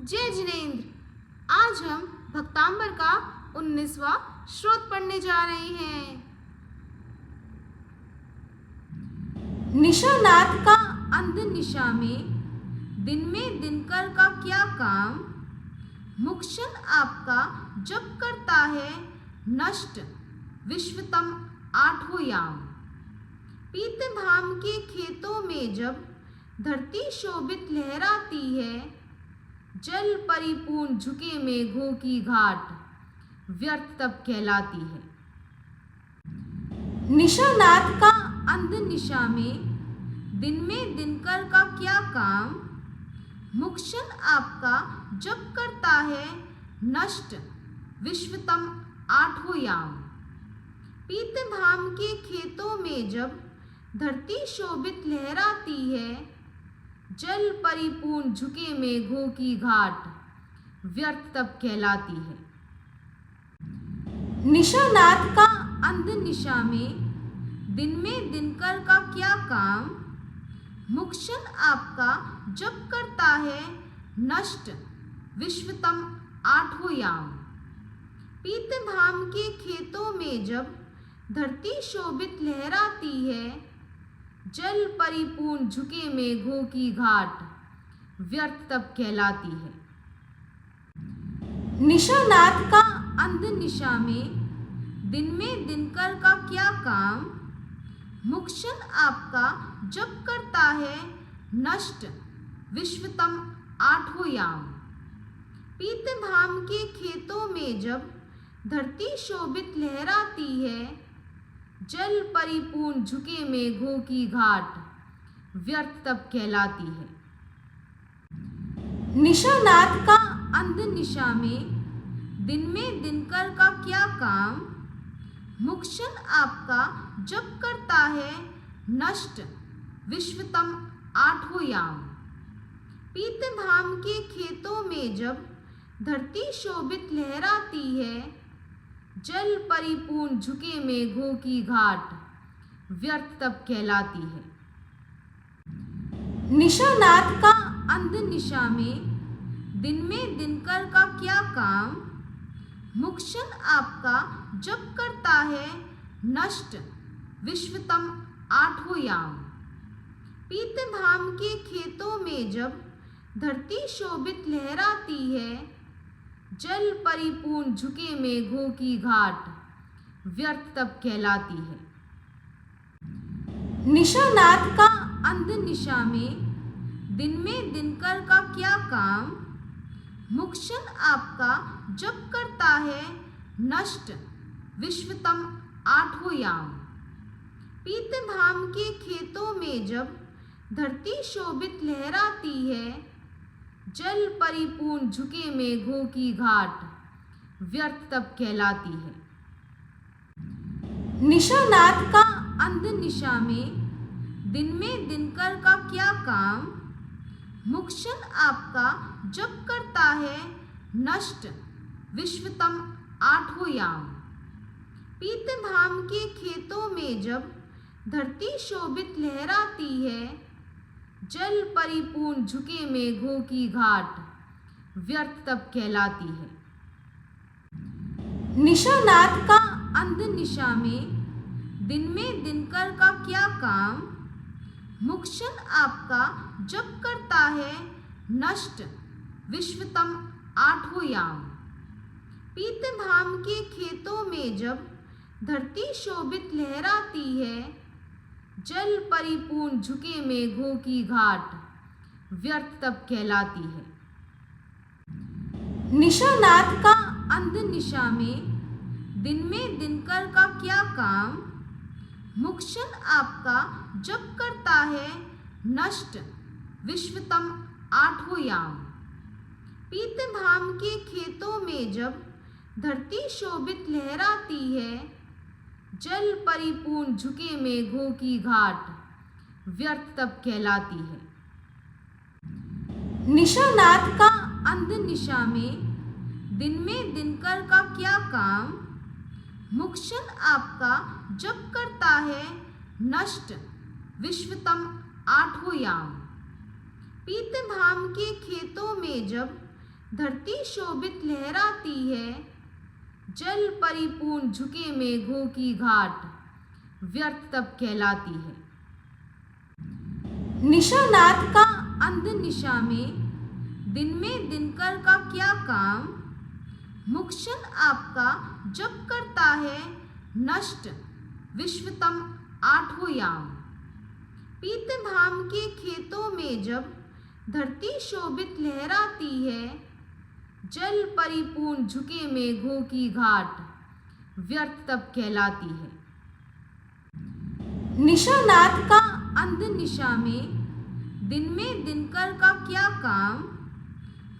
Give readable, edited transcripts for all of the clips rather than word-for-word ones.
जय जिनेंद्र। आज हम भक्तांबर का 19वां श्लोक पढ़ने जा रहे हैं। निशानाथ का अंध निशा में दिनकर का क्या काम, मुक्षण आपका जब करता है नष्ट विश्वतम आठों याम। पीत धाम के खेतों में जब धरती शोभित लहराती है, जल परिपूर्ण झुके मेघों की घाट व्यर्थ तब कहलाती है। निशानाथ का अंध निशा में दिनकर का क्या काम, मुक्षण आपका जब करता है नष्ट विश्वतम आठों याम। पीत धाम के खेतों में जब धरती शोभित लहराती है, जल परिपूर्ण झुके मेघों की घाट व्यर्थ तब कहलाती है। निशानाथ का अंध निशा में दिनकर का क्या काम, मुक्षण आपका जब करता है नष्ट विश्वतम आठों याम। पीत धाम के खेतों में जब धरती शोभित लहराती है, जल परिपूर्ण झुके मेघों की घाट व्यर्थ तब कहलाती है। निशानाथ का अंध निशा में दिनकर का क्या काम, मुक्षण आपका जब करता है नष्ट विश्वतम आठों याम। पीत धाम के खेतों में जब धरती शोभित लहराती है, जल परिपूर्ण झुके मेघों की घाट व्यर्थ तब कहलाती है। निशानाथ का अंध निशा में दिनकर का क्या काम, मुक्षण आपका जब करता है नष्ट विश्वतम आठों याम। पीत धाम के खेतों में जब धरती शोभित लहराती है, जल परिपूर्ण झुके मेघों की घाट व्यर्थ तब कहलाती है। निशानाथ का अंध निशा में दिनकर का क्या काम, मुक्षण आपका जब करता है नष्ट विश्वतम आठों याम। पीत धाम के खेतों में जब धरती शोभित लहराती है, जल परिपूर्ण झुके मेघों की घाट व्यर्थ तब कहलाती है। निशानाथ का अंध निशा में दिनकर का क्या काम, मुक्षण आपका जब करता है नष्ट विश्वतम आठों याम। पीत धाम के खेतों में जब धरती शोभित लहराती है, जल परिपूर्ण झुके मेघों की घाट व्यर्थ तब कहलाती है। निशानाथ का अंध निशा में दिनकर का क्या काम, मुक्षण आपका जब करता है नष्ट विश्वतम आठों याम। पीत धाम के खेतों में जब धरती शोभित लहराती है, जल परिपूर्ण झुके मेघों की घाट व्यर्थ तब कहलाती है। निशानाथ का अंध निशा में दिनकर का क्या काम, मुक्षण आपका जब करता है नष्ट विश्वतम आठों याम। पीत धाम के खेतों में जब धरती शोभित लहराती है, जल परिपूर्ण झुके मेघों की घाट व्यर्थ तब कहलाती है। निशानाथ का अंध निशा में दिनकर का क्या काम, मुक्षण आपका जब करता है नष्ट विश्वतम आठों याम। पीत धाम के खेतों में जब धरती शोभित लहराती है, जल परिपूर्ण झुके मेघों की घाट व्यर्थ तब कहलाती है। निशानाथ का अंध निशा में दिनकर का क्या काम, मुक्षण आपका जब करता है नष्ट विश्वतम आठों याम। पीत धाम के खेतों में जब धरती शोभित लहराती है, जल परिपूर्ण झुके मेघों की घाट, व्यर्थ तप कहलाती है। निशानाथ का अंध निशा में दिनकर का क्या काम, मुक्षण आपका जब करता है नष्ट, विश्वतम आठों याम। पीतधाम के खेतों में जब धरती शोभित लहराती है, जल परिपूर्ण झुके मेघों की घाट, व्यर्थ तप कहलाती है। निशानाथ का अंध निशा में दिनकर का क्या काम,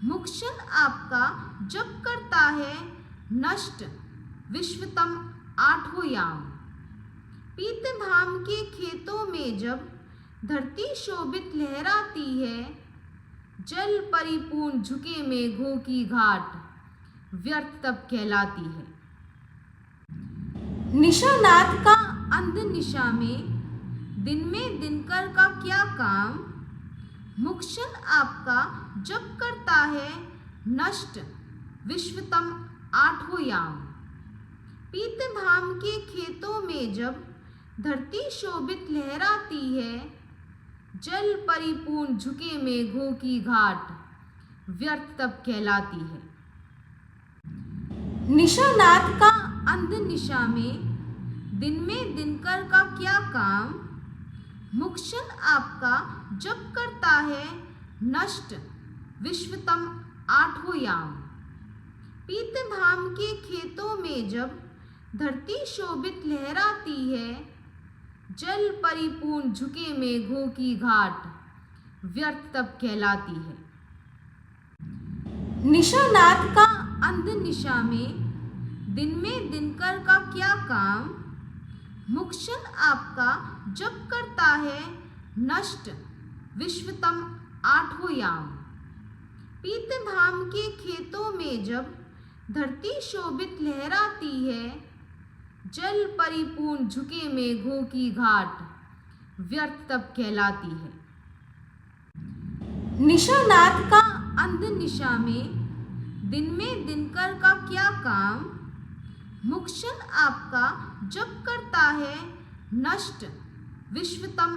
मुक्षण आपका जब करता है नष्ट, विश्वतम आठों याम। पीतधाम के खेतों में जब धरती शोभित लहराती है, जल परिपूर्ण झुके मेघों की घाट, व्यर्थ तप कहलाती है। निशानाथ का अंध निशा में दिनकर का क्या काम, मुक्षण आपका जब करता है नष्ट, विश्वतम आठों याम। पीतधाम के खेतों में जब धरती शोभित लहराती है, जल परिपूर्ण झुके मेघों की घाट, व्यर्थ तप कहलाती है। निशानाथ का अंध निशा में दिनकर का क्या काम, मुक्षण आपका जब करता है नष्ट, विश्वतम आठों याम। पीतधाम के खेतों में जब धरती शोभित लहराती है, जल परिपूर्ण झुके मेघों की घाट, व्यर्थ तप कहलाती है। निशानाथ का अंध निशा में दिनकर का क्या काम, मुक्षण आपका जब करता है नष्ट, विश्वतम आठों याम। पीतधाम के खेतों में जब धरती शोभित लहराती है, जल परिपूर्ण झुके मेघों की घाट, व्यर्थ तप कहलाती है। निशानाथ का अंध निशा में दिनकर का क्या काम, मुक्षण आपका जब करता है नष्ट, विश्वतम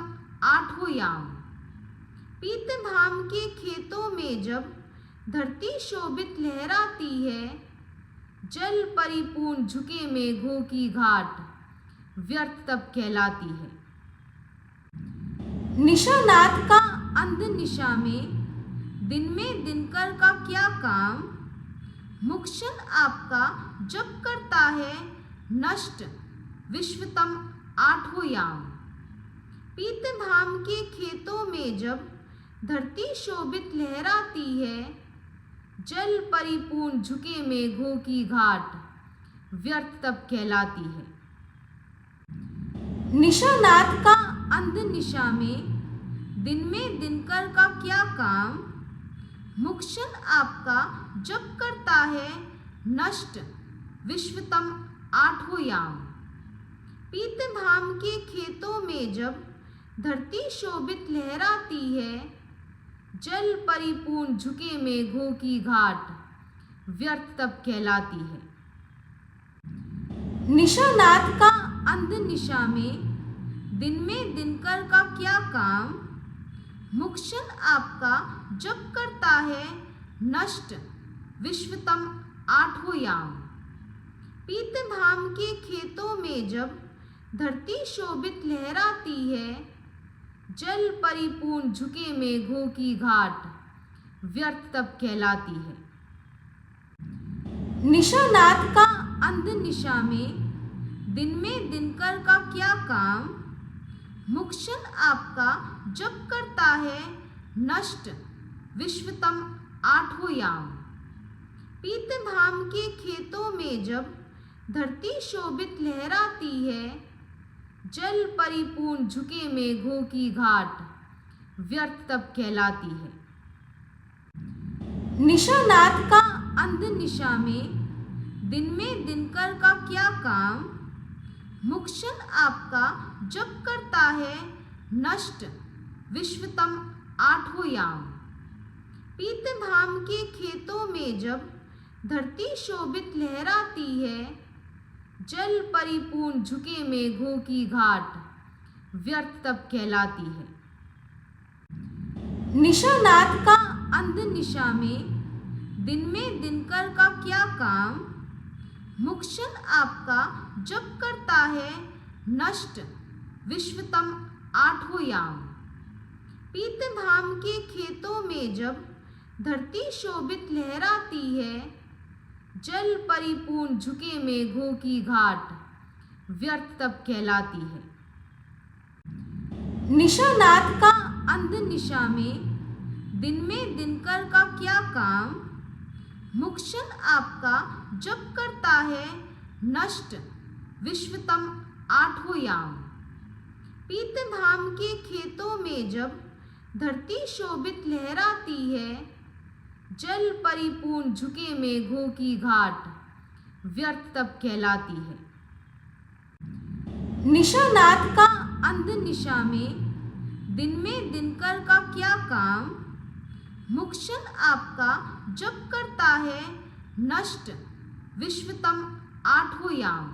आठों याम। पीतधाम के खेतों में जब धरती शोभित लहराती है, जल परिपूर्ण झुके मेघों की घाट, व्यर्थ तप कहलाती है। निशानाथ का अंध निशा में दिनकर का क्या काम, मुक्षण आपका जब करता है नष्ट, विश्वतम आठों याम। पीतधाम के खेतों में जब धरती शोभित लहराती है, जल परिपूर्ण झुके मेघों की घाट, व्यर्थ तप कहलाती है। निशानाथ का अंध निशा में दिनकर का क्या काम, मुक्षण आपका जब करता है नष्ट, विश्वतम आठों याम। पीतधाम के खेतों में जब धरती शोभित लहराती है, जल परिपूर्ण झुके मेघों की घाट, व्यर्थ तप कहलाती है। निशानाथ का अंध निशा में दिनकर का क्या काम, मुक्षण आपका जब करता है नष्ट, विश्वतम आठों याम। पीतधाम के खेतों में जब धरती शोभित लहराती है, जल परिपूर्ण झुके मेघों की घाट, व्यर्थ तप कहलाती है। निशानाथ का अंध निशा में दिनकर का क्या काम, मुक्षण आपका जब करता है नष्ट, विश्वतम आठों याम। पीतधाम के खेतों में जब धरती शोभित लहराती है, जल परिपूर्ण झुके मेघों की घाट, व्यर्थ तप कहलाती है। निशानाथ का अंध निशा में दिनकर का क्या काम, मुक्षण आपका जब करता है नष्ट, विश्वतम आठों याम। पीतधाम के खेतों में जब धरती शोभित लहराती है, जल परिपूर्ण झुके मेघों की घाट व्यर्थ तब कहलाती है। निशानाथ का अंध निशा में दिनकर का क्या काम, मुक्षण आपका जब करता है नष्ट विश्वतम आठों याम। पीतधाम के खेतों में जब धरती शोभित लहराती है, जल परिपूर्ण झुके मेघों की घाट व्यर्थ तब कहलाती है। निशानाथ का अंध निशा में दिनकर का क्या काम, मुक्षण आपका जब करता है नष्ट विश्वतम आठों याम। पीतधाम के खेतों में जब धरती शोभित लहराती है, जल परिपूर्ण झुके मेघों की घाट व्यर्थ तब कहलाती है। निशानाथ का अंध निशा में दिनकर का क्या काम, मुक्षण आपका जब करता है नष्ट विश्वतम आठों याम।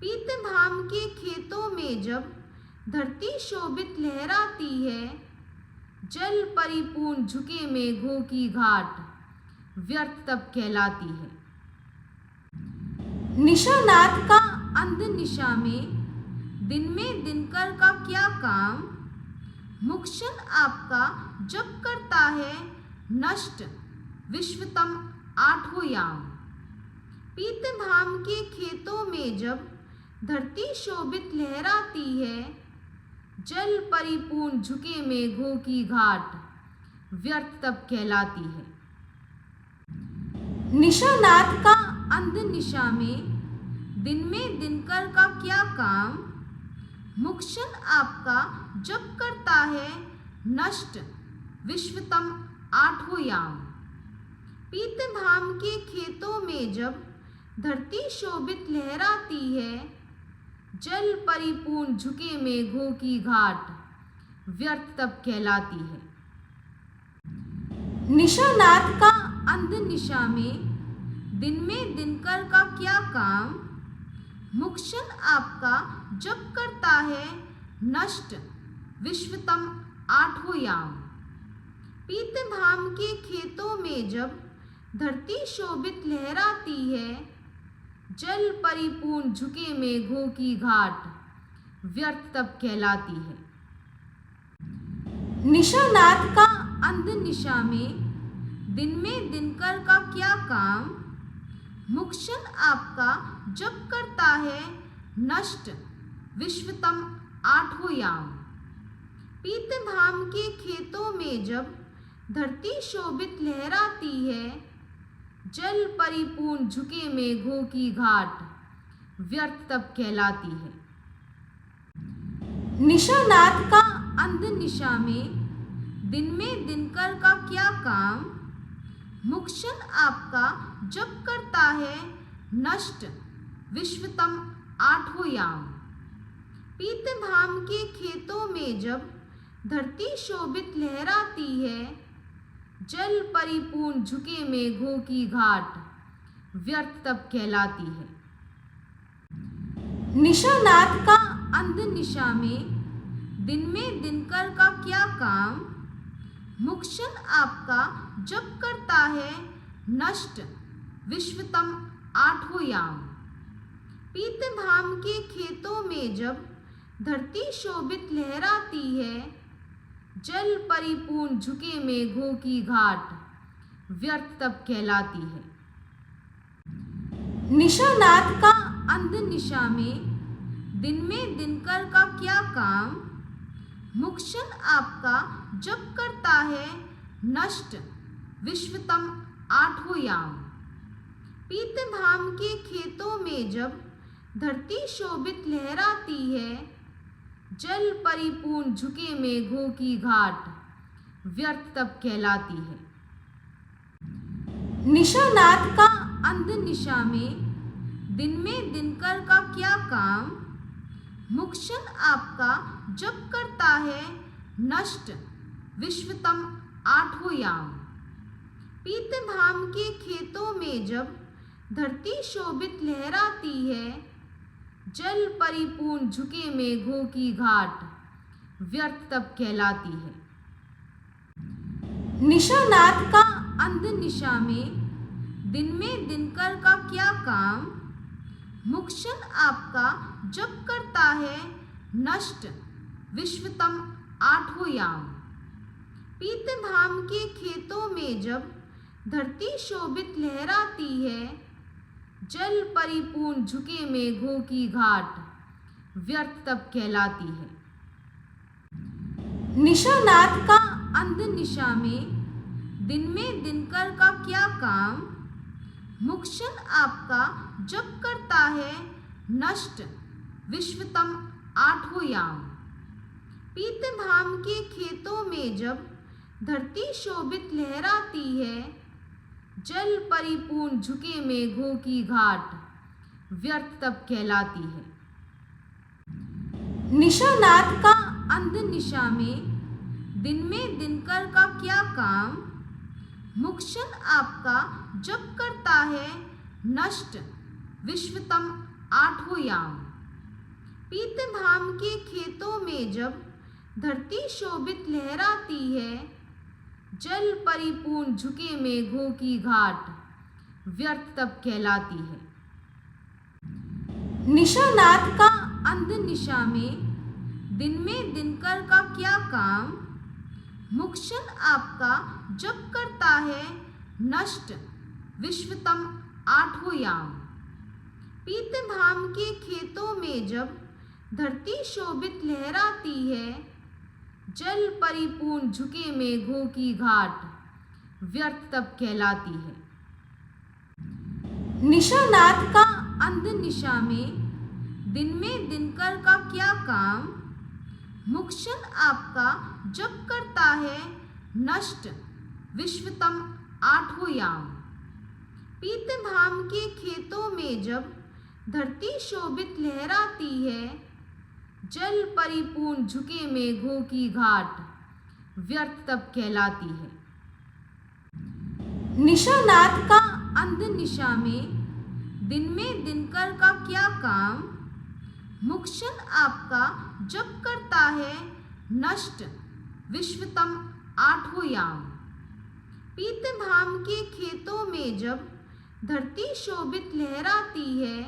पीतधाम के खेतों में जब धरती शोभित लहराती है, जल परिपूर्ण झुके मेघों की घाट व्यर्थ तब कहलाती है। निशानाथ का अंध निशा में दिनकर का क्या काम, मुक्षण आपका जब करता है नष्ट विश्वतम आठों याम। पीतधाम के खेतों में जब धरती शोभित लहराती है, जल परिपूर्ण झुके मेघों की घाट व्यर्थ तब कहलाती है। निशानाथ का अंध निशा में दिनकर का क्या काम, मुक्षण आपका जब करता है नष्ट विश्वतम आठों याम। पीतधाम के खेतों में जब धरती शोभित लहराती है, जल परिपूर्ण झुके मेघों की घाट व्यर्थ तब कहलाती है। निशानाथ का अंध निशा में दिनकर का क्या काम, मुक्षण आपका जब करता है नष्ट विश्वतम आठों याम। पीतधाम के खेतों में जब धरती शोभित लहराती है, जल परिपूर्ण झुके मेघों की घाट व्यर्थ तब कहलाती है। निशानाथ का अंध निशा में दिनकर का क्या काम, मुक्षण आपका जब करता है नष्ट विश्वतम आठों याम। पीतधाम के खेतों में जब धरती शोभित लहराती है, जल परिपूर्ण झुके मेघों की घाट व्यर्थ तब कहलाती है। निशानाथ का अंध निशा में दिनकर का क्या काम, मुक्षण आपका जब करता है नष्ट विश्वतम आठों याम। पीतधाम के खेतों में जब धरती शोभित लहराती है, जल परिपूर्ण झुके मेघों की घाट व्यर्थ तब कहलाती है। निशानाथ का अंध निशा में दिनकर का क्या काम, मुक्षण आपका जब करता है नष्ट विश्वतम आठों याम। पीतधाम के खेतों में जब धरती शोभित लहराती है, जल परिपूर्ण झुके मेघों की घाट व्यर्थ तब कहलाती है। निशानाथ का अंध निशा में दिनकर का क्या काम, मुक्षण आपका जब करता है नष्ट विश्वतम आठों याम। पीतधाम के खेतों में जब धरती शोभित लहराती है, जल परिपूर्ण झुके मेघों की घाट व्यर्थ तब कहलाती है। निशानाथ का अंध निशा में दिनकर का क्या काम, मुक्षण आपका जब करता है नष्ट विश्वतम आठों याम। धाम के खेतों में जब धरती शोभित लहराती है, जल परिपूर्ण झुके मेघों की घाट व्यर्थ तब कहलाती है। निशानाथ का अंध निशा में दिनकर का क्या काम, मुक्षण आपका जब करता है नष्ट विश्वतम आठों याम। पीत धाम के खेतों में जब धरती शोभित लहराती है, जल परिपूर्ण झुके मेघों की घाट व्यर्थ तब कहलाती है। निशानाथ का अंध निशा में दिनकर का क्या काम, मुक्षण आपका जब करता है नष्ट विश्वतम आठों याम। पीत धाम के खेतों में जब धरती शोभित लहराती है, जल परिपूर्ण झुके मेघों की घाट व्यर्थ तब कहलाती है। निशानाथ का अंध निशा में दिनकर का क्या काम, मुक्षण आपका जब करता है नष्ट विश्वतम आठों याम। पीत धाम के खेतों में जब धरती शोभित लहराती है, जल परिपूर्ण झुके मेघों की घाट व्यर्थ तब कहलाती है। निशानाथ का अंध निशा में दिनकर का क्या काम, मुक्षण आपका जब करता है नष्ट विश्वतम आठों याम। पीत धाम के खेतों में जब धरती शोभित लहराती है, जल परिपूर्ण झुके मेघों की घाट व्यर्थ तब कहलाती है। निशानाथ का अंध निशा में दिनकर का क्या काम, मुक्षण आपका जब करता है नष्ट विश्वतम आठों याम। पीत धाम के खेतों में जब धरती शोभित लहराती है, जल परिपूर्ण झुके मेघों की घाट व्यर्थ तब कहलाती है। निशानाथ का अंध निशा में दिनकर का क्या काम, मुक्षण आपका जब करता है नष्ट विश्वतम आठों याम। पीत धाम के खेतों में जब धरती शोभित लहराती है,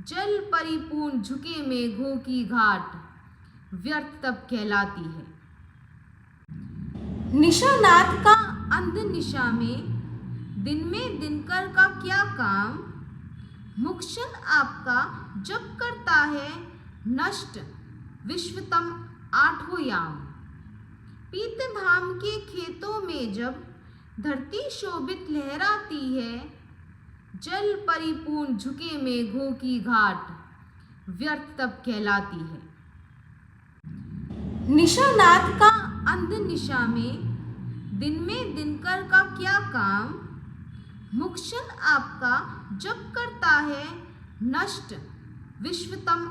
जल परिपूर्ण झुके मेघों की घाट व्यर्थ तब कहलाती है। निशानाथ का अंध निशा में दिनकर का क्या काम, मुक्षण आपका जब करता है नष्ट विश्वतम आठों याम। पीत धाम के खेतों में जब धरती शोभित लहराती है, जल परिपूर्ण झुके मेघों की घाट व्यर्थ तब कहलाती है। निशानाथ का अंध निशा में दिनकर का क्या काम, मुक्षण आपका जब करता है नष्ट विश्वतम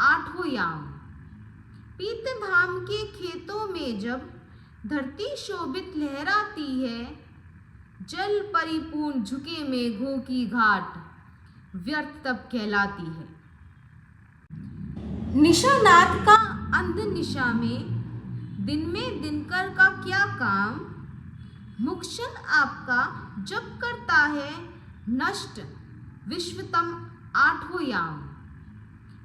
आठों याम। पीत धाम के खेतों में जब धरती शोभित लहराती है, जल परिपूर्ण झुके मेघों की घाट व्यर्थ तब कहलाती है। निशानाथ का अंध निशा में दिनकर का क्या काम, मुक्षण आपका जब करता है नष्ट विश्वतम आठों याम।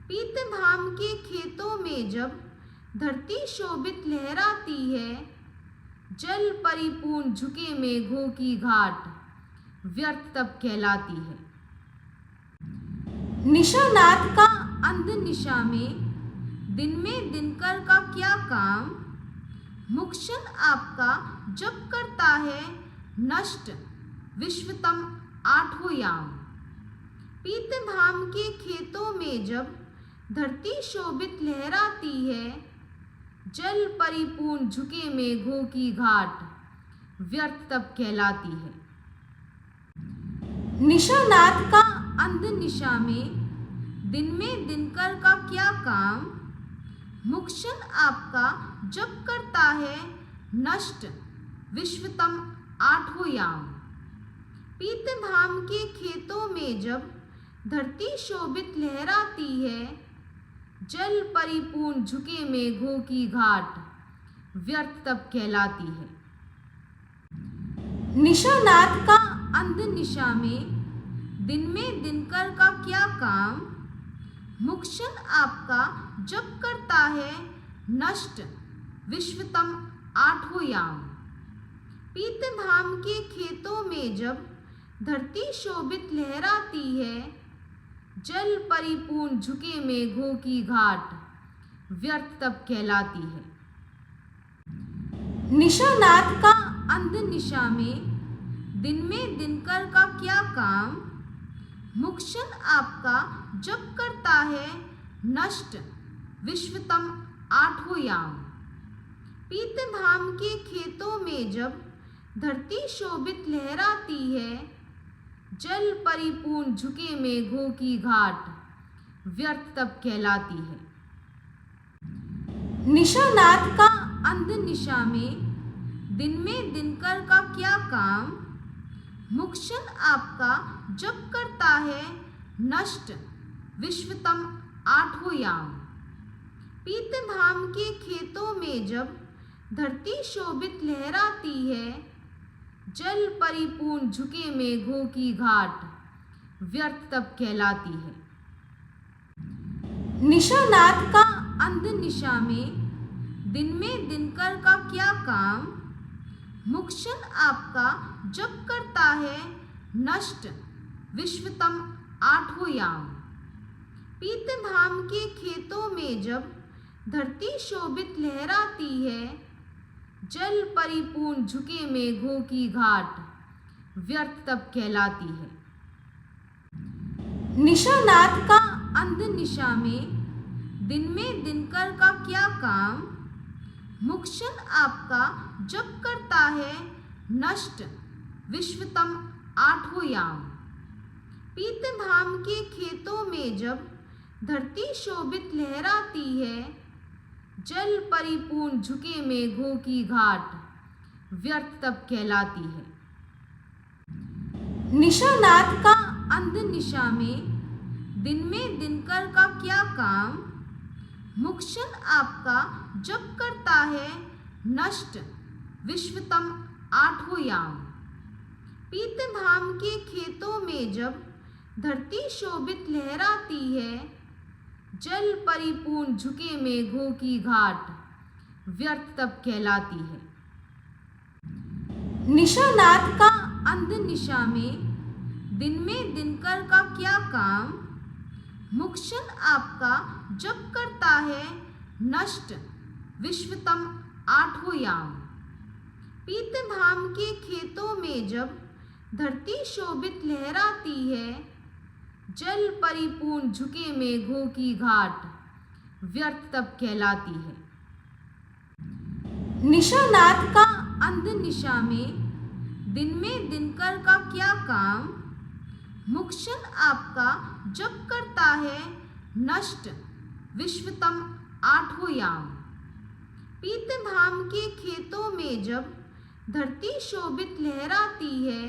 पीत धाम के खेतों में जब धरती शोभित लहराती है, जल परिपूर्ण झुके मेघों की घाट व्यर्थ तब कहलाती है। निशानाथ का अंध निशा में दिनकर का क्या काम, मुक्षण आपका जब करता है नष्ट विश्वतम आठों याम। पीत धाम के खेतों में जब धरती शोभित लहराती है, जल परिपूर्ण झुके मेघों की घाट व्यर्थ तब कहलाती है। निशानाथ का अंध निशा में दिनकर का क्या काम, मुक्षण आपका जब करता है नष्ट विश्वतम आठों याम। पीतधाम के खेतों में जब धरती शोभित लहराती है, जल परिपूर्ण झुके मेघों की घाट व्यर्थ तब कहलाती है। निशानाथ का अंध निशा में, दिन में दिनकर का क्या काम, मुक्षण आपका जब करता है नष्ट विश्वतम आठों याम। पीतधाम के खेतों में जब धरती शोभित लहराती है, जल परिपूर्ण झुके मेघों की घाट व्यर्थ तब कहलाती है। निशानाथ का अंध निशा में, दिन में दिनकर का क्या काम, मुक्षण आपका जब करता है नष्ट विश्वतम आठों याम। पीतधाम के खेतों में जब धरती शोभित लहराती है, जल परिपूर्ण झुके मेघों की घाट व्यर्थ तब कहलाती है। निशानाथ का अंध निशा में, दिन में दिनकर का क्या काम, मुक्षण आपका जब करता है नष्ट विश्वतम आठों याम। पीतधाम के खेतों में जब धरती शोभित लहराती है, जल परिपूर्ण झुके मेघों की घाट व्यर्थ तब कहलाती है। निशानाथ का अंध निशा में, दिन में दिनकर का क्या काम, मुक्षण आपका जब करता है नष्ट विश्वतम आठों याम। पीतधाम के खेतों में जब धरती शोभित लहराती है, जल परिपूर्ण झुके मेघों की घाट व्यर्थ तब कहलाती है। निशानाथ का अंध निशा में, दिन में दिनकर का क्या काम, मुक्षण आपका जब करता है नष्ट विश्वतम आठों याम। पीतधाम के खेतों में जब धरती शोभित लहराती है, जल परिपूर्ण झुके मेघों की घाट व्यर्थ तब कहलाती है। निशानाथ का अंध निशा में, दिन में दिनकर का क्या काम, मुक्षण आपका जब करता है नष्ट विश्वतम आठों याम। पीतधाम के खेतों में जब धरती शोभित लहराती है, जल परिपूर्ण झुके मेघों की घाट व्यर्थ तब कहलाती है। निशानाथ का अंध निशा में, दिन में दिनकर का क्या काम, मुक्षण आपका जब करता है नष्ट विश्वतम आठों याम। पीतधाम के खेतों में जब धरती शोभित लहराती है, जल परिपूर्ण झुके मेघों की घाट व्यर्थ तब कहलाती है। निशानाथ का अंध निशा में, दिन में दिनकर का क्या काम, मुक्षण आपका जब करता है नष्ट विश्वतम आठों याम। पीतधाम के खेतों में जब धरती शोभित लहराती है,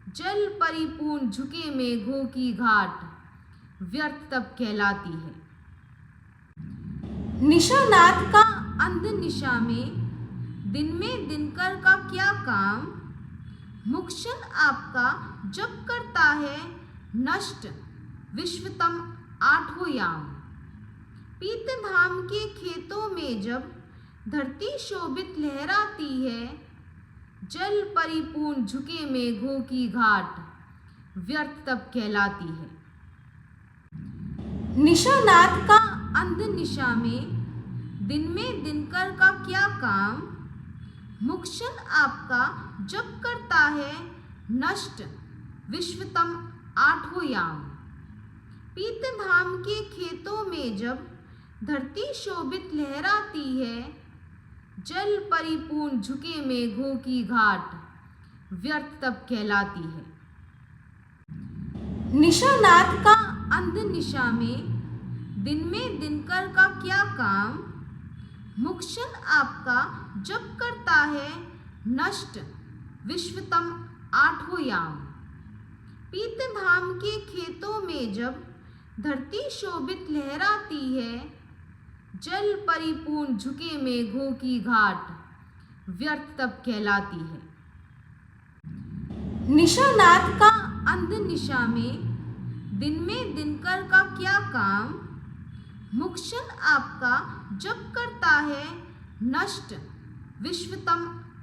जल परिपूर्ण झुके मेघों की घाट व्यर्थ तब कहलाती है। निशानाथ का अंध निशा में, दिन में दिनकर का क्या काम, मुक्षण आपका जब करता है नष्ट विश्वतम आठों याम। पीतधाम के खेतों में जब धरती शोभित लहराती है, जल परिपूर्ण झुके मेघों की घाट व्यर्थ तब कहलाती है। निशानाथ का अंध निशा में, दिन में दिनकर का क्या काम, मुक्षण आपका जब करता है नष्ट विश्वतम आठों याम। पीतधाम के खेतों में जब धरती शोभित लहराती है, जल परिपूर्ण झुके मेघों की घाट व्यर्थ तब कहलाती है। निशानाथ का अंध निशा में, दिन में दिनकर का क्या काम, मुक्षण आपका जब करता है नष्ट विश्वतम आठों याम। पीतधाम के खेतों में जब धरती शोभित लहराती है, जल परिपूर्ण झुके मेघों की घाट व्यर्थ तब कहलाती है। निशानाथ का अंध निशा में, दिन में दिनकर का क्या काम, मुक्षण आपका जब करता है नष्ट विश्वतम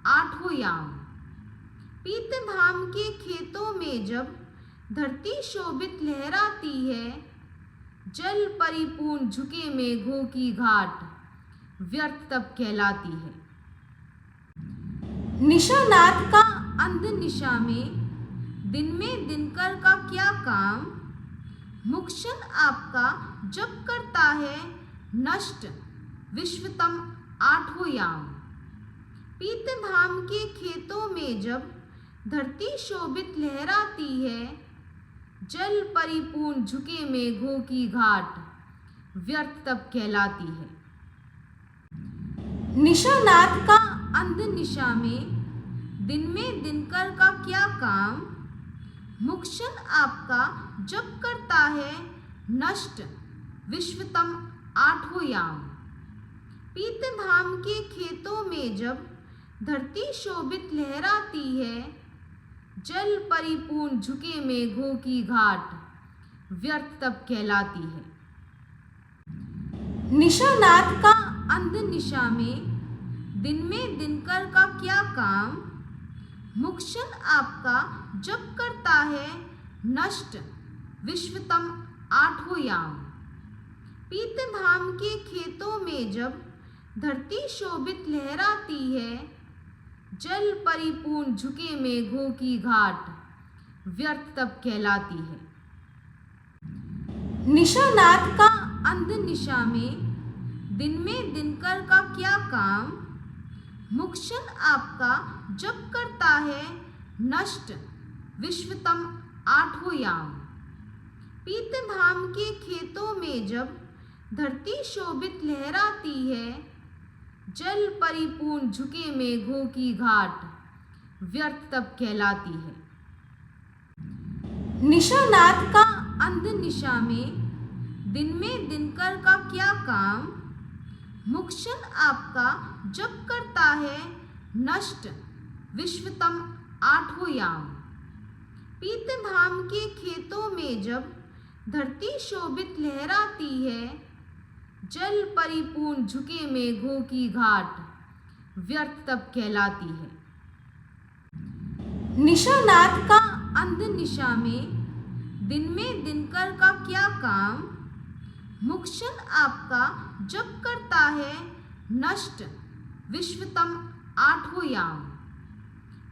आठों याम। पीतधाम के खेतों में जब धरती शोभित लहराती है, जल परिपूर्ण झुके मेघों की घाट व्यर्थ तब कहलाती है। निशानाथ का अंध निशा में, दिन में दिनकर का क्या काम, मुक्षण आपका जब करता है नष्ट विश्वतम आठों याम। पीतधाम के खेतों में जब धरती शोभित लहराती है, जल परिपूर्ण झुके मेघों की घाट व्यर्थ तब कहलाती है। निशानाथ का अंध निशा में, दिन में दिनकर का क्या काम, मुक्षण आपका जब करता है नष्ट विश्वतम आठों याम। पीतधाम के खेतों में जब धरती शोभित लहराती है, जल परिपूर्ण झुके मेघों की घाट व्यर्थ तब कहलाती है। निशानाथ का अंध निशा में, दिन में दिनकर का क्या काम, मुक्षण आपका जब करता है नष्ट विश्वतम आठों याम। पीतधाम के खेतों में जब धरती शोभित लहराती है, जल परिपूर्ण झुके मेघों की घाट व्यर्थ तब कहलाती है। निशानाथ का अंध निशा में, दिन में दिनकर का क्या काम, मुक्षण आपका जब करता है नष्ट विश्वतम आठों याम। पीतधाम के खेतों में जब धरती शोभित लहराती है, जल परिपूर्ण झुके मेघों की घाट व्यर्थ तब कहलाती है। निशानाथ का अंध निशा में, दिन में दिनकर का क्या काम, मुक्षण आपका जब करता है नष्ट विश्वतम आठों याम। पीतधाम के खेतों में जब धरती शोभित लहराती है, जल परिपूर्ण झुके मेघों की घाट व्यर्थ तब कहलाती है। निशानाथ का अंध निशा में, दिन में दिनकर का क्या काम, मुक्षण आपका जब करता है नष्ट विश्वतम आठों याम।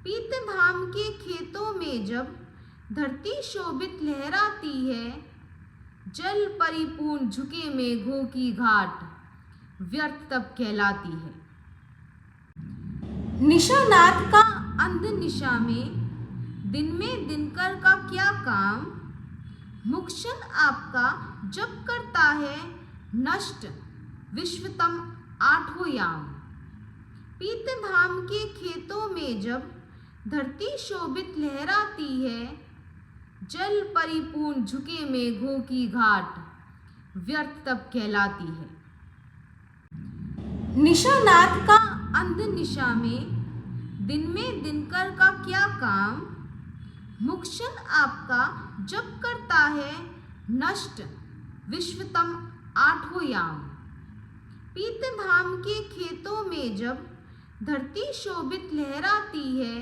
पीतधाम के खेतों में जब धरती शोभित लहराती है, जल परिपूर्ण झुके मेघों की घाट व्यर्थ तब कहलाती है। निशानाथ का अंध निशा में, दिन में दिनकर का क्या काम, मुक्षण आपका जब करता है नष्ट विश्वतम आठों याम। पीतधाम के खेतों में जब धरती शोभित लहराती है, जल परिपूर्ण झुके मेघों की घाट व्यर्थ तब कहलाती है। निशानाथ का अंध निशा में, दिन में दिनकर का क्या काम, मुक्षण आपका जब करता है नष्ट विश्वतम आठों याम। पीतधाम के खेतों में जब धरती शोभित लहराती है,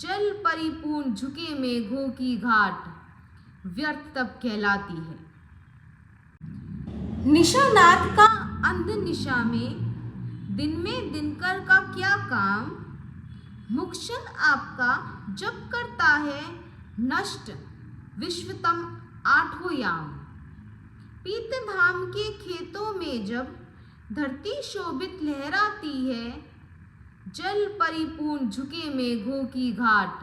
जल परिपूर्ण झुके मेघों की घाट व्यर्थ तब कहलाती है। निशानाथ का अंध निशा में, दिन में दिनकर का क्या काम, मुक्षण आपका जब करता है नष्ट विश्वतम आठों याम। पीतधाम के खेतों में जब धरती शोभित लहराती है, जल परिपूर्ण झुके मेघों की घाट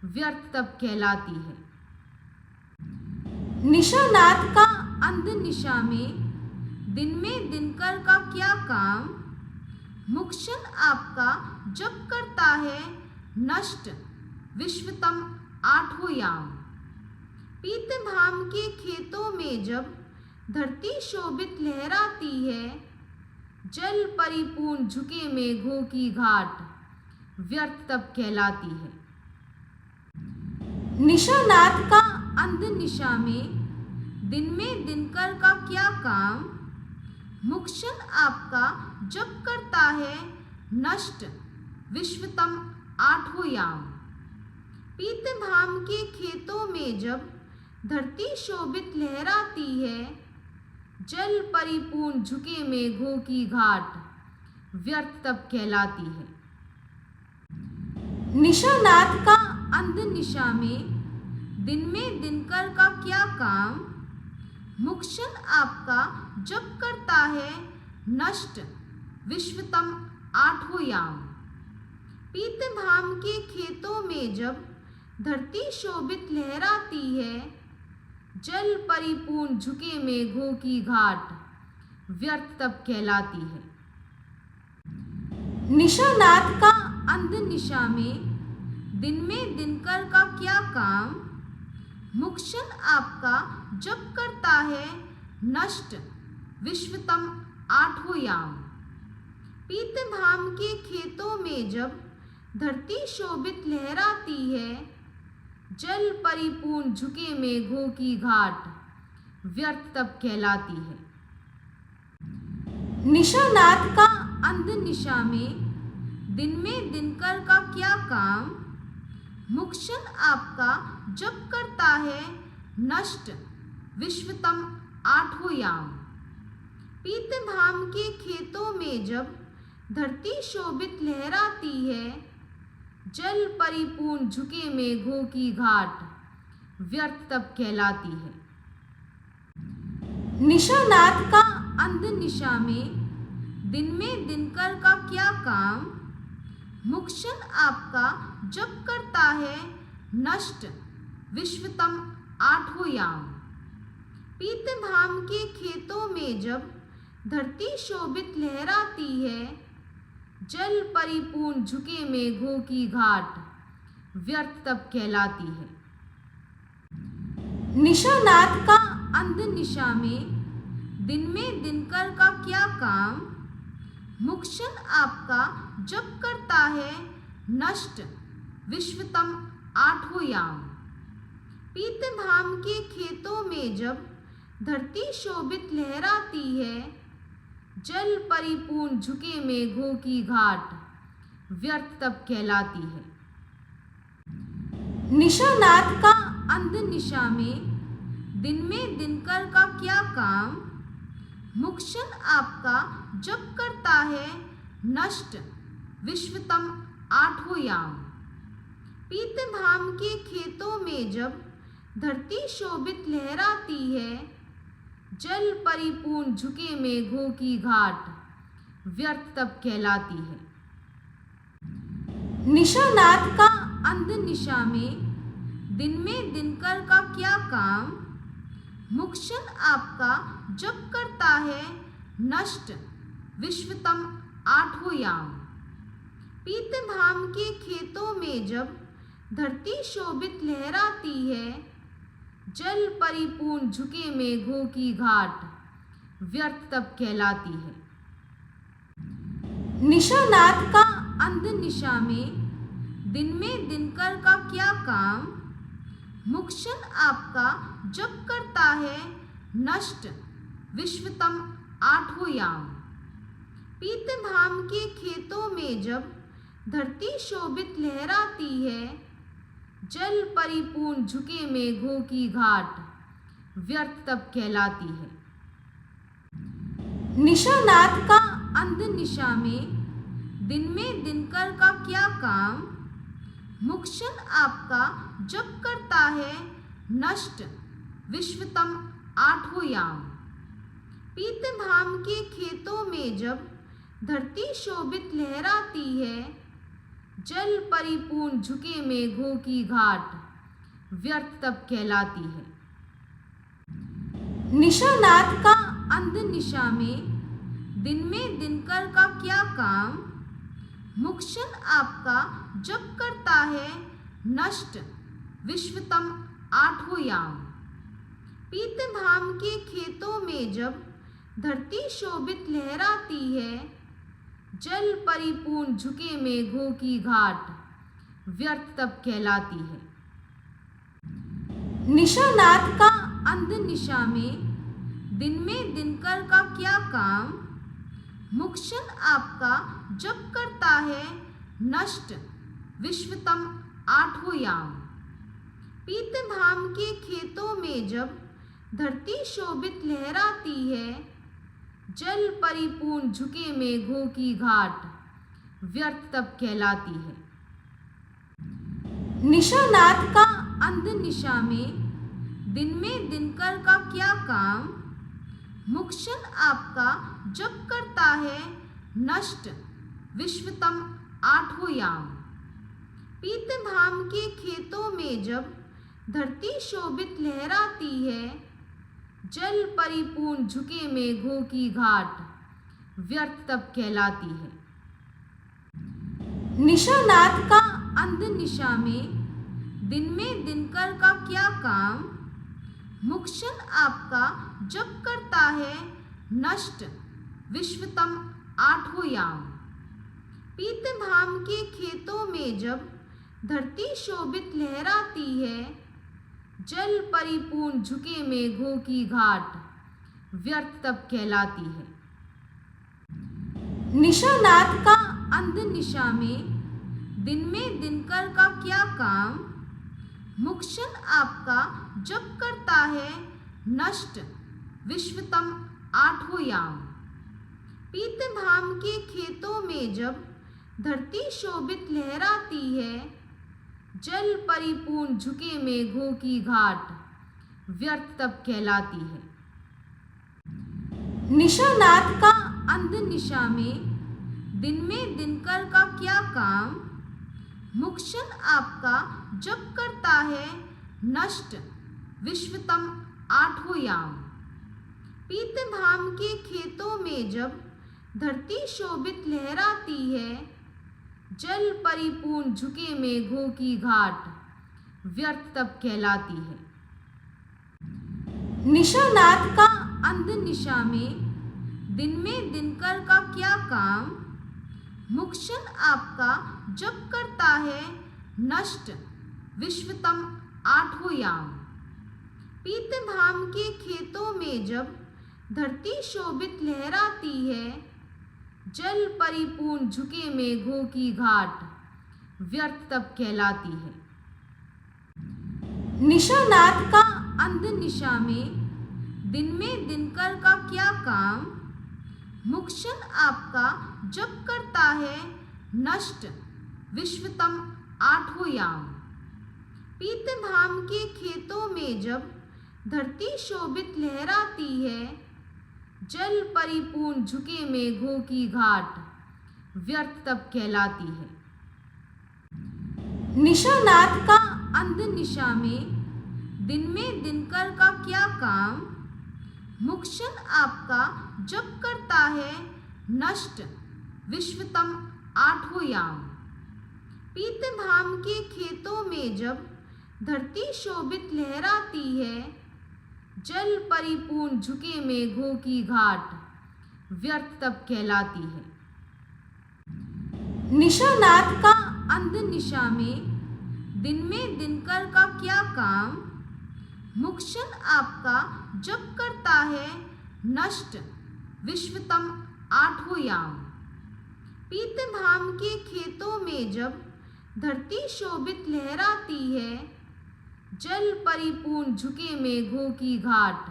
व्यर्थ तब कहलाती है। निशानाथ का अंध निशा में, दिन में दिनकर का क्या काम, मुक्षण आपका जब करता है नष्ट विश्वतम आठों याम। पीतधाम के खेतों में जब धरती शोभित लहराती है, जल परिपूर्ण झुके मेघों की घाट व्यर्थ तब कहलाती है। निशानाथ का अंध निशा में, दिन में दिनकर का क्या काम, मुक्षण आपका जब करता है नष्ट विश्वतम आठों याम। पीतधाम के खेतों में जब धरती शोभित लहराती है, जल परिपूर्ण झुके मेघों की घाट व्यर्थ तब कहलाती है। निशानाथ का अंध निशा में, दिन में दिनकर का क्या काम, मुक्षण आपका जब करता है नष्ट विश्वतम आठों याम। पीतधाम के खेतों में जब धरती शोभित लहराती है, जल परिपूर्ण झुके मेघों की घाट व्यर्थ तब कहलाती है। निशानाथ का अंध निशा में, दिन में दिनकर का क्या काम, मुक्षण आपका जब करता है नष्ट विश्वतम आठों याम। पीतधाम के खेतों में जब धरती शोभित लहराती है, जल परिपूर्ण झुके मेघों की घाट व्यर्थ तब कहलाती है। निशानाथ का अंध निशा में, दिन में दिनकर का क्या काम, मुक्षण आपका जब करता है नष्ट विश्वतम आठों याम। पीतधाम के खेतों में जब धरती शोभित लहराती है, जल परिपूर्ण झुके मेघों की घाट व्यर्थ तब कहलाती है। निशानाथ का अंध निशा में, दिन में दिनकर का क्या काम, मुक्षण आपका जब करता है नष्ट विश्वतम आठों याम। पीतधाम के खेतों में जब धरती शोभित लहराती है, जल परिपूर्ण झुके मेघों की घाट व्यर्थ तब कहलाती है। निशानाथ का अंध निशा में, दिन में दिनकर का क्या काम, मुक्षण आपका जब करता है नष्ट विश्वतम आठों याम। पीतधाम के खेतों में जब धरती शोभित लहराती है, जल परिपूर्ण झुके मेघों की घाट व्यर्थ तब कहलाती है। निशानाथ का अंध निशा में, दिन में दिनकर का क्या काम, मुक्षण आपका जब करता है नष्ट विश्वतम आठों याम। पीतधाम के खेतों में जब धरती शोभित लहराती है, जल परिपूर्ण झुके मेघों की घाट व्यर्थ तब कहलाती है। निशानाथ का अंध निशा में, दिन में दिनकर का क्या काम, मुक्षण आपका जब करता है नष्ट विश्वतम आठों याम। पीतधाम के खेतों में जब धरती शोभित लहराती है, जल परिपूर्ण झुके मेघों की घाट व्यर्थ तब कहलाती है। निशानाथ का अंध निशा में, दिन में दिनकर का क्या काम, मुक्षण आपका जब करता है नष्ट विश्वतम आठों याम। पीतधाम के खेतों में जब धरती शोभित लहराती है, जल परिपूर्ण झुके मेघों की घाट व्यर्थ तब कहलाती है। निशानाथ का अंध निशा में, दिन में दिनकर का क्या काम, मुक्षण आपका जब करता है नष्ट विश्वतम आठों याम। पीतधाम के खेतों में जब धरती शोभित लहराती है, जल परिपूर्ण झुके मेघों की घाट व्यर्थ तब कहलाती है। निशानाथ का अंध निशा में, दिन में दिनकर का क्या काम, मुक्षण आपका जब करता है नष्ट विश्वतम आठों याम। पीतधाम के खेतों में जब धरती शोभित लहराती है, जल परिपूर्ण झुके मेघों की घाट व्यर्थ तब कहलाती है। निशानाथ का अंध निशा में दिनकर का क्या काम, मुक्षण आपका जब करता है नष्ट विश्वतम आठों याम। पीतधाम के खेतों में जब धरती शोभित लहराती है, जल परिपूर्ण झुके मेघों की घाट व्यर्थ तब कहलाती है। निशानाथ का अंध निशा में दिनकर का क्या काम, मुक्षण आपका जब करता है नष्ट विश्वतम आठों याम। पीतधाम के खेतों में जब धरती शोभित लहराती है, जल परिपूर्ण झुके मेघों की घाट व्यर्थ तब कहलाती है। निशानाथ का अंध निशा में दिनकर का क्या काम, मुक्षण आपका जब करता है नष्ट विश्वतम आठों याम। पीतधाम के खेतों में जब धरती शोभित लहराती है, जल परिपूर्ण झुके मेघों की घाट व्यर्थ तब कहलाती है। निशानाथ का अंध निशा में दिनकर का क्या काम, मुक्षण आपका जब करता है नष्ट विश्वतम आठों याम। पीतधाम के खेतों में जब धरती शोभित लहराती है, जल परिपूर्ण झुके मेघों की घाट व्यर्थ तब कहलाती है। निशानाथ का अंध निशा में दिनकर का क्या काम, मुक्षण आपका जब करता है नष्ट विश्वतम आठों याम। पीतधाम के खेतों में जब धरती शोभित लहराती है, जल परिपूर्ण झुके मेघों की घाट व्यर्थ तब कहलाती है। निशानाथ का अंध निशा में दिनकर का क्या काम, मुक्षण आपका जब करता है नष्ट विश्वतम आठों याम। पीतधाम के खेतों में जब धरती शोभित लहराती है, जल परिपूर्ण झुके मेघों की घाट व्यर्थ तब कहलाती है। निशानाथ का अंध निशा में दिनकर का क्या काम, मुक्षण आपका जब करता है नष्ट विश्वतम आठों याम। पीतधाम के खेतों में जब धरती शोभित लहराती है, जल परिपूर्ण झुके मेघों की घाट व्यर्थ तब कहलाती है। निशानाथ का अंध निशा में दिनकर का क्या काम, मुक्षण आपका जब करता है नष्ट विश्वतम आठों याम। पीतधाम के खेतों में जब धरती शोभित लहराती है, जल परिपूर्ण झुके मेघों की घाट व्यर्थ तब कहलाती है। निशानाथ का अंध निशा में दिनकर का क्या काम, मुक्षण आपका जब करता है नष्ट विश्वतम आठों याम। पीतधाम के खेतों में जब धरती शोभित लहराती है, जल परिपूर्ण झुके मेघों की घाट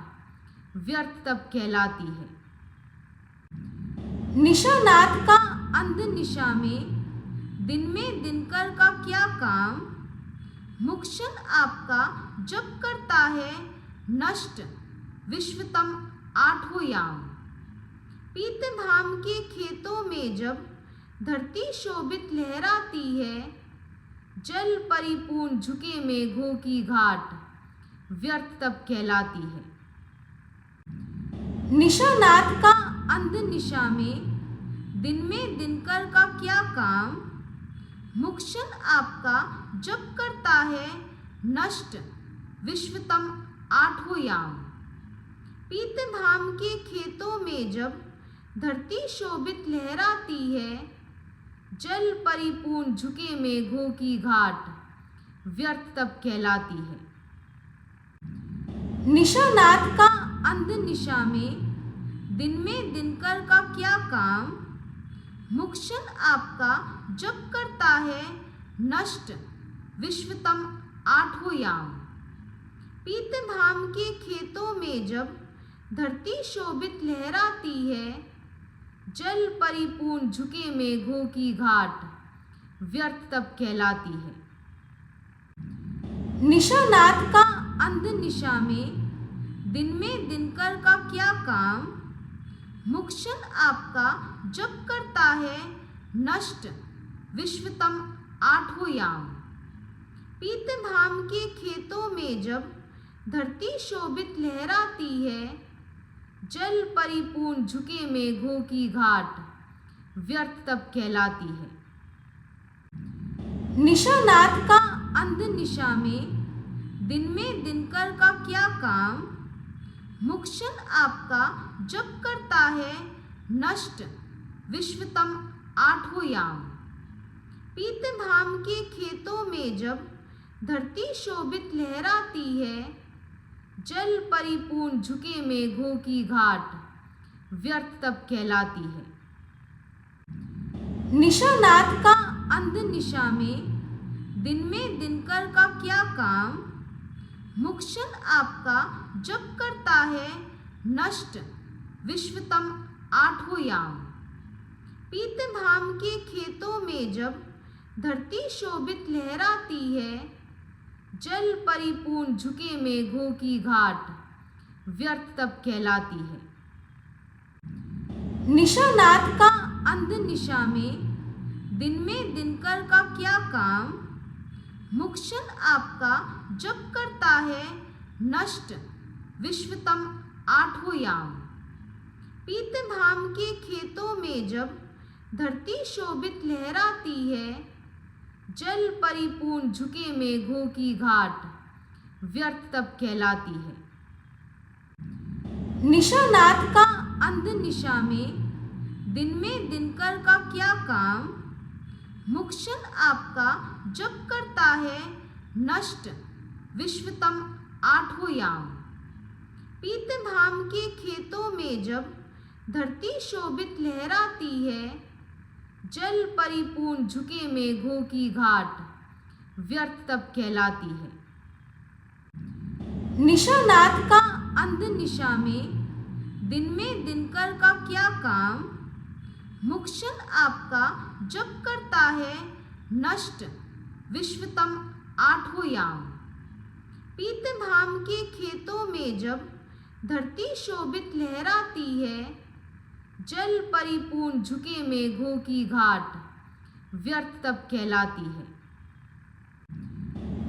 व्यर्थ तब कहलाती है। निशानाथ का अंध निशा में दिनकर का क्या काम, मुक्षण आपका जब करता है नष्ट विश्वतम आठों याम। पीतधाम के खेतों में जब धरती शोभित लहराती है, जल परिपूर्ण झुके मेघों की घाट व्यर्थ तब कहलाती है। निशानाथ का अंध निशा में दिनकर का क्या काम, मुक्षण आपका जब करता है नष्ट विश्वतम आठों याम। पीत धाम के खेतों में जब धरती शोभित लहराती है, जल परिपूर्ण झुके मेघों की घाट व्यर्थ तब कहलाती है। निशानाथ का अंध निशा में दिनकर का क्या काम, मुक्षण आपका जब करता है नष्ट विश्वतम आठों याम। पीत धाम के खेतों में जब धरती शोभित लहराती है, जल परिपूर्ण झुके मेघों की घाट व्यर्थ तब कहलाती है। निशानाथ का अंध निशा में दिनकर का क्या काम, मुक्षण आपका जब करता है नष्ट विश्वतम आठों याम। पीत धाम के खेतों में जब धरती शोभित लहराती है, जल परिपूर्ण झुके मेघों की घाट व्यर्थ तब कहलाती है। निशानाथ का अंध निशा में दिनकर का क्या काम, मुक्षण आपका जब करता है नष्ट विश्वतम आठों याम। पीत धाम के खेतों में जब धरती शोभित लहराती है, जल परिपूर्ण झुके मेघों की घाट व्यर्थ तब कहलाती है। निशानाथ का अंध निशा में दिनकर का क्या काम, मुक्षण आपका जब करता है नष्ट विश्वतम आठों याम। पीत धाम के खेतों में जब धरती शोभित लहराती है, जल परिपूर्ण झुके मेघों की घाट व्यर्थ तब कहलाती है। निशानाथ का अंध निशा में दिनकर का क्या काम, मुक्षण आपका जब करता है नष्ट विश्वतम आठों याम। पीत धाम के खेतों में जब धरती शोभित लहराती है, जल परिपूर्ण झुके मेघों की घाट व्यर्थ तब कहलाती है। निशानाथ का अंध निशा में दिनकर का क्या काम, मुक्षण आपका जब करता है नष्ट विश्वतम आठों याम। पीत धाम के खेतों में जब धरती शोभित लहराती है, जल परिपूर्ण झुके मेघों की घाट व्यर्थ तब कहलाती है। निशानाथ का अंध निशा में दिनकर का क्या काम, मुक्षण आपका जब करता है नष्ट विश्वतम आठों याम। पीत धाम के खेतों में जब धरती शोभित लहराती है, जल परिपूर्ण झुके मेघों की घाट व्यर्थ तब कहलाती है।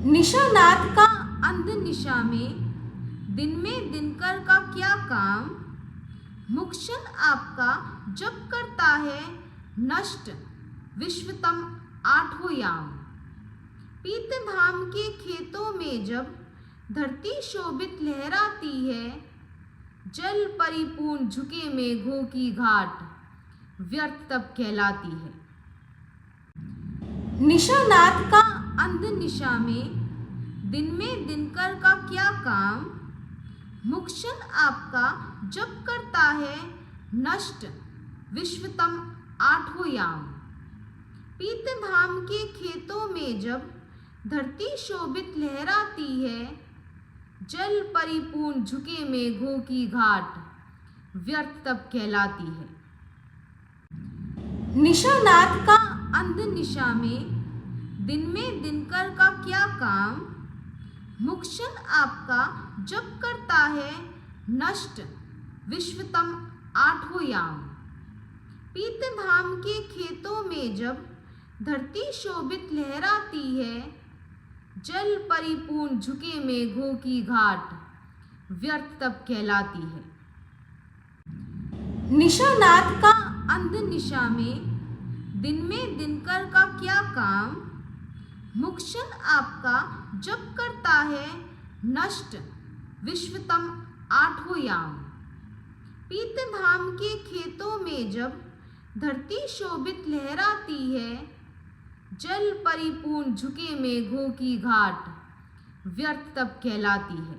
निशानाथ का अंध निशा में दिनकर का क्या काम, मुक्षण आपका जब करता है नष्ट विश्वतम आठों याम। पीत धाम के खेतों में जब धरती शोभित लहराती है, जल परिपूर्ण झुके मेघों की घाट व्यर्थ तब कहलाती है। निशानाथ का अंध निशा में दिनकर का क्या काम, मुक्षण आपका जब करता है नष्ट विश्वतम आठों याम। पीत धाम के खेतों में जब धरती शोभित लहराती है, जल परिपूर्ण झुके मेघों की घाट व्यर्थ तब कहलाती है। निशानाथ का अंध निशा में दिनकर का क्या काम, मुक्षण आपका जब करता है नष्ट विश्वतम आठों याम। पीत धाम के खेतों में जब धरती शोभित लहराती है, जल परिपूर्ण झुके मेघों की घाट व्यर्थ तब कहलाती है। निशानाथ का अंध निशा में दिनकर का क्या काम, मुक्षण आपका जब करता है नष्ट विश्वतम आठों याम। पीतधाम के खेतों में जब धरती शोभित लहराती है, जल परिपूर्ण झुके मेघों की घाट व्यर्थ तब कहलाती है।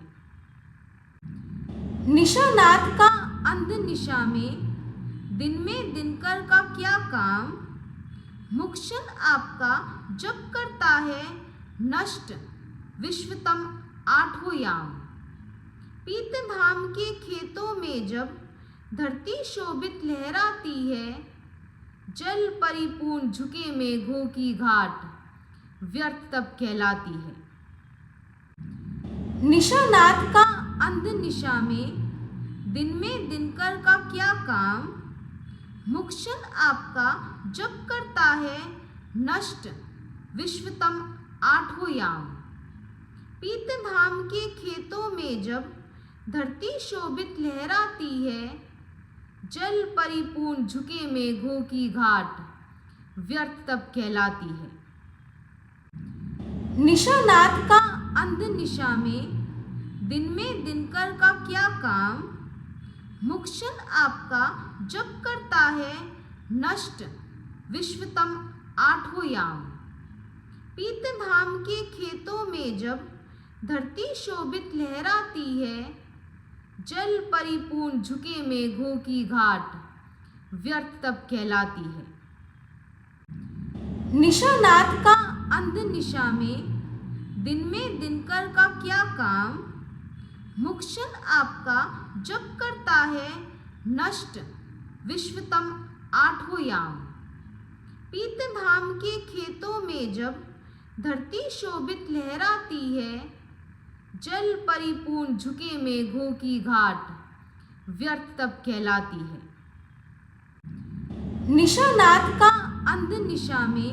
निशानाथ का अंध निशा में दिनकर का क्या काम, मुक्षण आपका जब करता है नष्ट विश्वतम आठों याम। पीतधाम के खेतों में जब धरती शोभित लहराती है, जल परिपूर्ण झुके मेघों की घाट व्यर्थ तब कहलाती है। निशानाथ का अंध निशा में दिनकर का क्या काम, मुक्षण आपका जब करता है नष्ट विश्वतम आठों याम। पीतधाम के खेतों में जब धरती शोभित लहराती है, जल परिपूर्ण झुके मेघों की घाट व्यर्थ तब कहलाती है। निशानाथ का अंध निशा में दिनकर का क्या काम, मुक्षण आपका जब करता है नष्ट विश्वतम आठों याम। पीतधाम के खेतों में जब धरती शोभित लहराती है, जल परिपूर्ण झुके मेघों की घाट व्यर्थ तब कहलाती है। निशानाथ का अंध निशा में दिनकर का क्या काम, मुक्षण आपका जब करता है नष्ट विश्वतम आठों याम। पीतधाम के खेतों में जब धरती शोभित लहराती है, जल परिपूर्ण झुके मेघों की घाट व्यर्थ तब कहलाती है। निशानाथ का अंध निशा में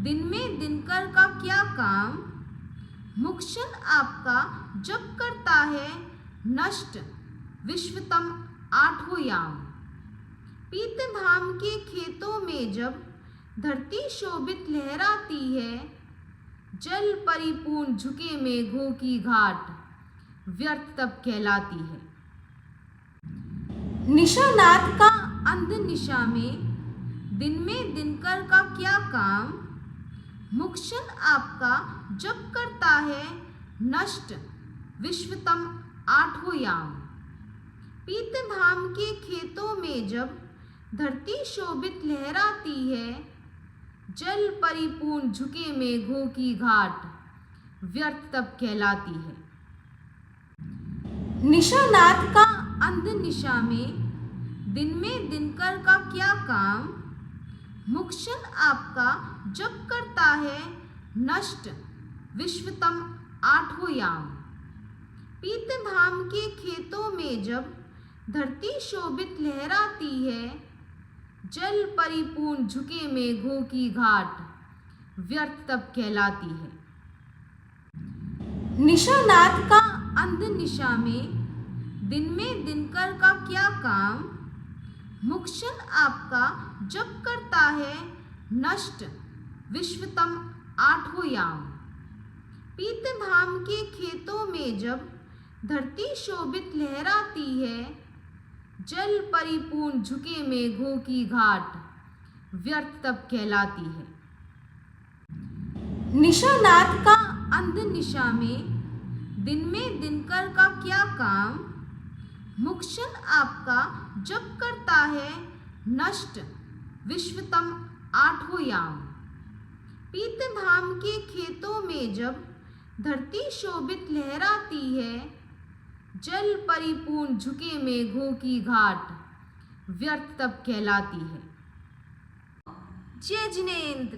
दिनकर का क्या काम, मुक्षण आपका जब करता है नष्ट विश्वतम आठों याम। पीतधाम के खेतों में जब धरती शोभित लहराती है, जल परिपूर्ण झुके मेघों की घाट व्यर्थ तब कहलाती है। निशानाथ का अंध निशा में दिनकर का क्या काम, मुक्षण आपका जब करता है नष्ट विश्वतम आठों याम। पीतधाम के खेतों में जब धरती शोभित लहराती है, जल परिपूर्ण झुके मेघों की घाट व्यर्थ तब कहलाती है। निशानाथ का अंध निशा में दिनकर का क्या काम, मुक्षण आपका जब करता है नष्ट विश्वतम आठों याम। पीतधाम के खेतों में जब धरती शोभित लहराती है, जल परिपूर्ण झुके मेघों की घाट व्यर्थ तब कहलाती है। निशानाथ का अंध निशा में दिनकर का क्या काम, मुक्षण आपका जब करता है नष्ट विश्वतम आठों याम। पीतधाम के खेतों में जब धरती शोभित लहराती है, जल परिपूर्ण झुके मेघों की घाट व्यर्थ तब कहलाती है। निशानाथ का अंध निशा में दिनकर का क्या काम, मुक्षण आपका जब करता है नष्ट विश्वतम आठों याम। पीतधाम के खेतों में जब धरती शोभित लहराती है, जल परिपूर्ण झुके मेघों की घाट व्यर्थ तब कहलाती है। जय जिनेंद्र।